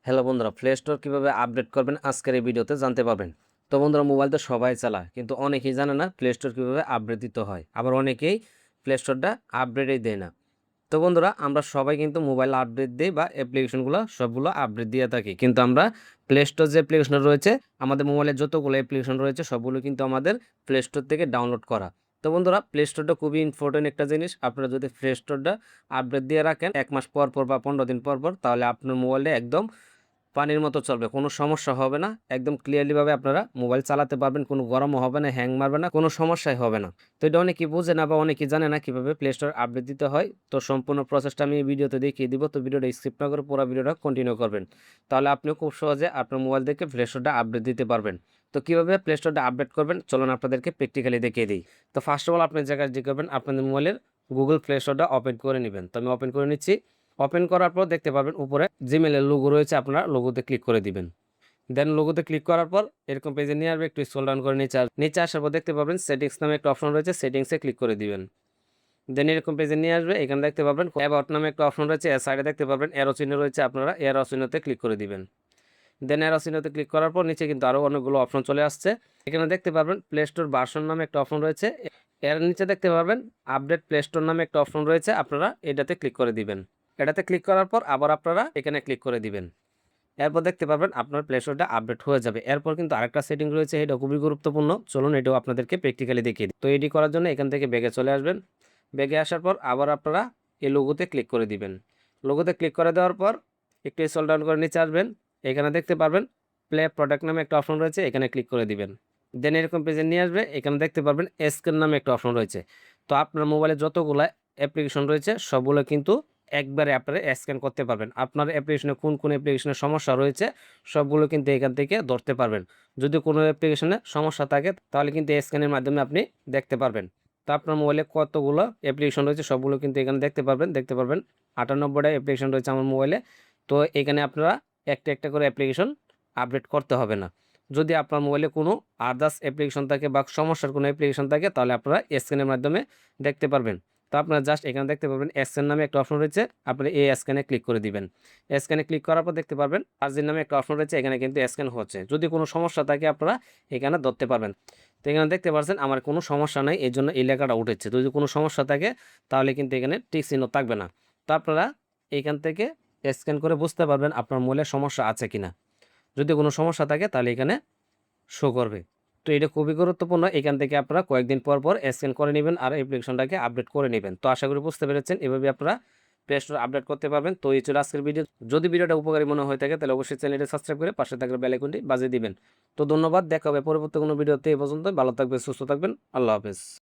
Hello বন্ধুরা, play store কীভাবে update করবেন আজকের এই ভিডিওতে জানতে পারবেন। তো বন্ধুরা, মোবাইল তো সবাই চালায়, কিন্তু অনেকেই জানে না প্লে স্টোর কীভাবে আপডেট দিতে হয়। আবার অনেকেই প্লে স্টোরটা আপডেটই দেয় না। তো বন্ধুরা, আমরা সবাই কিন্তু মোবাইল আপডেট দিই বা অ্যাপ্লিকেশনগুলো সবগুলো আপডেট দিয়ে থাকি, কিন্তু আমরা প্লে স্টোর যে অ্যাপ্লিকেশন রয়েছে, আমাদের মোবাইলে যতগুলো অ্যাপ্লিকেশন রয়েছে সবগুলো কিন্তু আমাদের প্লে স্টোর থেকে ডাউনলোড করা। তো বন্ধুরা, প্লে স্টোরটা খুবই ইম্পর্টেন্ট একটা জিনিস। আপনারা যদি প্লে স্টোরটা আপডেট দিয়ে রাখেন 1 মাস পর পর বা 15 দিন পর পর, তাহলে আপনার মোবাইলটা একদম পানির মতো চলবে, কোনো সমস্যা হবে না। একদম ক্লিয়ারলিভাবে আপনারা মোবাইল চালাতে পারবেন, কোনো গরমও হবে না, হ্যাং মারবে না, কোনো সমস্যাই হবে না। তো এটা অনেকেই বুঝে না বা অনেকেই জানে না কীভাবে প্লে স্টোর আপডেট দিতে হয়। তো সম্পূর্ণ প্রসেসটা আমি এই ভিডিওতে দেখিয়ে দিব। তো ভিডিওটা স্কিপ না করে পুরো ভিডিওটা কন্টিনিউ করবেন, তাহলে আপনিও খুব সহজে আপনার মোবাইল থেকে প্লে স্টোরটা আপডেট দিতে পারবেন। তো কীভাবে প্লে স্টোরটা আপডেট করবেন চলুন আপনাদেরকে প্র্যাকটিক্যালি দেখিয়ে দিই। তো ফার্স্ট অফ অল আপনি জায়গায় যে করবেন, আপনাদের মোবাইলের গুগল প্লে স্টোরটা ওপেন করে নেবেন। তো আমি ওপেন করে নিচ্ছি। ওপেন করার পর দেখতে পাবেন উপরে জিমেলের লোগো রয়েছে, আপনারা লোগোতে ক্লিক করে দিবেন। দেন লোগোতে ক্লিক করার পর এরকম পেজে নিয়ে আসবে, একটু স্ক্রল ডাউন করে নিচে আসার পর দেখতে পাবেন সেটিংস নামে একটা অপশন রয়েছে, সেটিংসে ক্লিক করে দিবেন। দেন এরকম পেজে নিয়ে আসবে, এখানে দেখতে পাবেন অ্যাবাউট নামে একটা অপশন রয়েছে, এর সাইডে দেখতে পাবেন এরো চিহ্ন রয়েছে, আপনারা এরো চিহ্নতে ক্লিক করে দিবেন। দেন এরো চিহ্নতে ক্লিক করার পর নিচে কিন্তু আরও অনেকগুলো অপশন চলে আসছে। এখানে দেখতে পারবেন প্লে স্টোর ভার্সন নামে একটা অপশন রয়েছে, এর নিচে দেখতে পারবেন আপডেট প্লে স্টোর নামে একটা অপশন রয়েছে, আপনারা এটাতে ক্লিক করে দিবেন। এটাতে ক্লিক করার পর আবার আপনারা এখানে ক্লিক করে দিবেন। এরপর দেখতে পারবেন আপনার প্লে স্টোরটা আপডেট হয়ে যাবে। এরপর কিন্তু আরেকটা সেটিং রয়েছে, এটা খুবই গুরুত্বপূর্ণ। চলুন এটাও আপনাদেরকে প্র্যাকটিক্যালি দেখিয়ে দিই। তো এটি করার জন্য এখান থেকে ব্যাগে চলে আসবেন। ব্যাগে আসার পর আবার আপনারা এই লোগোতে ক্লিক করে দিবেন। লোগোতে ক্লিক করে দেওয়ার পর একটু স্ক্রল ডাউন করে নিচে আসবেন। এখানে দেখতে পারবেন প্লে প্রোডাক্ট নামে একটা অপশন রয়েছে, এখানে ক্লিক করে দিবেন। দেন এরকম পেজে নিয়ে আসবে, এখানে দেখতে পারবেন স্ক্যান নামে একটা অপশন রয়েছে। তো আপনার মোবাইলে যতগুলো অ্যাপ্লিকেশন রয়েছে সবগুলো কিন্তু একবারে আপনারা স্ক্যান করতে পারবেন। আপনার অ্যাপ্লিকেশনে কোন কোন অ্যাপ্লিকেশনের সমস্যা রয়েছে সবগুলো কিন্তু এখান থেকে ধরতে পারবেন। যদি কোনো অ্যাপ্লিকেশনে সমস্যা থাকে তাহলে কিন্তু স্ক্যানের মাধ্যমে আপনি দেখতে পারবেন। তো আপনার মোবাইলে কতগুলো অ্যাপ্লিকেশন রয়েছে সবগুলো কিন্তু এখানে দেখতে পারবেন। 98টা অ্যাপ্লিকেশন রয়েছে আমার মোবাইলে। তো এখানে আপনারা একটা একটা করে অ্যাপ্লিকেশন আপডেট করতে হবে না। যদি আপনার মোবাইলে কোনো আদার্স অ্যাপ্লিকেশন থাকে বা সমস্যার কোনো অ্যাপ্লিকেশন থাকে তাহলে আপনারা স্ক্যানের মাধ্যমে দেখতে পারবেন। তো আপনারা জাস্ট এখানে দেখতে পাবেন স্ক্যান নামে একটা অপশন রয়েছে, আপনি এই স্ক্যানে ক্লিক করে দিবেন। স্ক্যানে ক্লিক করার পর দেখতে পারবেন চার্জিং নামে একটা অপশন রয়েছে, এখানে কিন্তু স্ক্যান হচ্ছে। যদি কোনো সমস্যা থাকে আপনারা এখানে ধরতে পারবেন। তো এখানে দেখতে পাচ্ছেন আমার কোনো সমস্যা নাই, এই জন্য এই লেখাটা উঠেছে। যদি কোনো সমস্যা থাকে তাহলে কিন্তু এখানে টিক চিহ্ন থাকবে না। তো আপনারা এখান থেকে স্ক্যান করে বুঝতে পারবেন আপনার মোবাইলে সমস্যা আছে কিনা। যদি কোনো সমস্যা থাকে তাহলে এখানে শো করবে। তো এটা খুবই গুরুত্বপূর্ণ। এখান থেকে আপনারা কয়েকদিন পর পর স্ক্যান করে নেবেন আর অ্যাপ্লিকেশনটাকে আপডেট করে নেবেন। তো আশা করি বুঝতে পেরেছেন, এভাবে আপনারা প্লে স্টোর আপডেট করতে পারবেন। তো এই ছিল আজকের ভিডিও। যদি ভিডিওটা উপকারী মনে হয়ে থাকে তাহলে অবশ্যই চ্যানেলটি সাবস্ক্রাইব করে পাশে থাকা বেল আইকনটি বাজিয়ে দিবেন। তো ধন্যবাদ, দেখা হবে পরবর্তী কোনো ভিডিওতে। এই পর্যন্ত ভালো থাকবেন, সুস্থ থাকবেন, আল্লাহ হাফেজ।